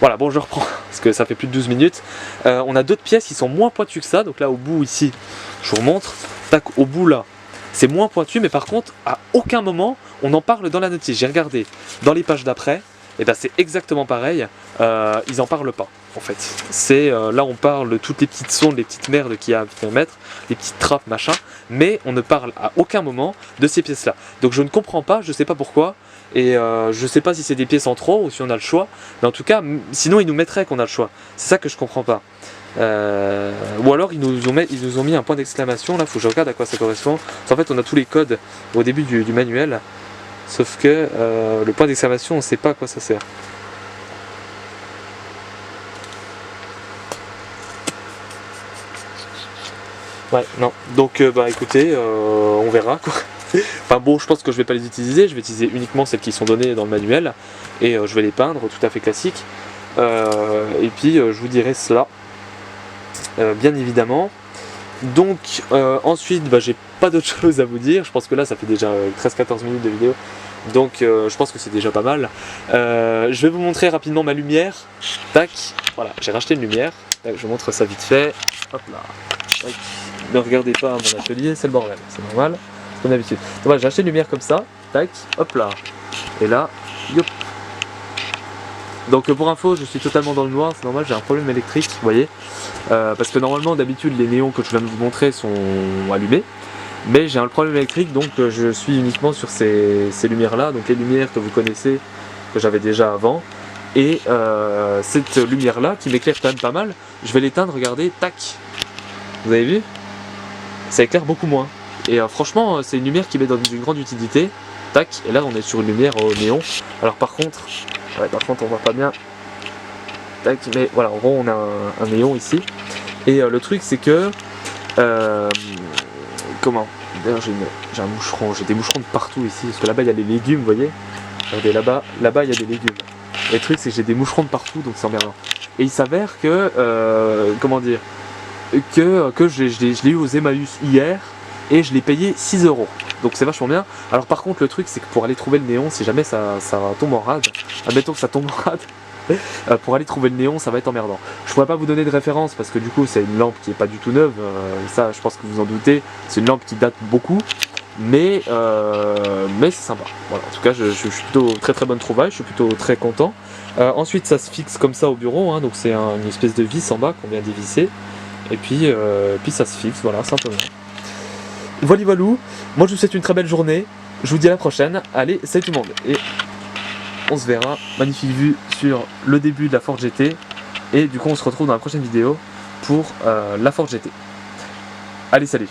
Voilà, bon je reprends, parce que ça fait plus de 12 minutes. On a d'autres pièces qui sont moins pointues que ça, donc là au bout ici, je vous remontre, tac, au bout là, c'est moins pointu, mais par contre, à aucun moment, on en parle dans la notice. J'ai regardé dans les pages d'après, et ben c'est exactement pareil, ils en parlent pas, en fait. C'est là on parle de toutes les petites sondes, les petites merdes qu'il y a à mettre, les petites trappes, machin, mais on ne parle à aucun moment de ces pièces-là. Donc je ne comprends pas, je sais pas pourquoi, et je sais pas si c'est des pièces en trop ou si on a le choix, mais en tout cas, sinon ils nous mettraient qu'on a le choix. C'est ça que je comprends pas. Ou alors ils nous ont mis un point d'exclamation, là faut que je regarde à quoi ça correspond. En fait on a tous les codes au début du manuel, sauf que le point d'exclamation on sait pas à quoi ça sert. Ouais, non, donc bah écoutez, on verra quoi. Enfin bon, je pense que je vais pas les utiliser, je vais utiliser uniquement celles qui sont données dans le manuel, et je vais les peindre, tout à fait classique. Et puis je vous dirai cela. Bien évidemment. Donc ensuite bah, j'ai pas d'autre chose à vous dire, je pense que là ça fait déjà 13-14 minutes de vidéo, donc je pense que c'est déjà pas mal. Je vais vous montrer rapidement ma lumière, tac, voilà, j'ai racheté une lumière, tac, je vous montre ça vite fait, hop là, tac. Ne regardez pas mon atelier, c'est le bordel, c'est normal, c'est comme d'habitude. Donc voilà, j'ai acheté une lumière comme ça, tac, hop là, et là, yop. Donc pour info, je suis totalement dans le noir, c'est normal, j'ai un problème électrique, vous voyez. Parce que normalement, d'habitude, les néons que je viens de vous montrer sont allumés. Mais j'ai un problème électrique, donc je suis uniquement sur ces lumières-là. Donc les lumières que vous connaissez, que j'avais déjà avant. Et cette lumière-là, qui m'éclaire quand même pas mal, je vais l'éteindre, regardez, tac. Vous avez vu? Ça éclaire beaucoup moins. Et franchement, c'est une lumière qui m'est d'une grande utilité. Tac, et là on est sur une lumière au néon. Alors par contre on voit pas bien. Tac, mais voilà, en gros on a un néon ici. Et le truc c'est que comment? D'ailleurs j'ai un moucheron, j'ai des moucherons de partout ici, parce que là-bas il y a les légumes, vous voyez. Regardez là-bas il y a des légumes. Et le truc c'est que j'ai des moucherons de partout, donc c'est emmerdant. Et il s'avère que comment dire, que je l'ai eu aux Emmaüs hier et je l'ai payé 6 €. Donc c'est vachement bien. Alors par contre le truc c'est que pour aller trouver le néon, si jamais ça tombe en rade, admettons que ça tombe en rade, pour aller trouver le néon ça va être emmerdant. Je pourrais pas vous donner de référence parce que du coup c'est une lampe qui est pas du tout neuve, ça je pense que vous en doutez, c'est une lampe qui date beaucoup, mais c'est sympa. Voilà, en tout cas je suis plutôt très bonne trouvaille, je suis plutôt très content. Ensuite ça se fixe comme ça au bureau, hein, donc c'est une espèce de vis en bas qu'on vient dévisser, et puis ça se fixe, voilà, simplement. Voilà, moi je vous souhaite une très belle journée, je vous dis à la prochaine, allez salut tout le monde, et on se verra, magnifique vue sur le début de la Ford GT, et du coup on se retrouve dans la prochaine vidéo pour la Ford GT. Allez salut.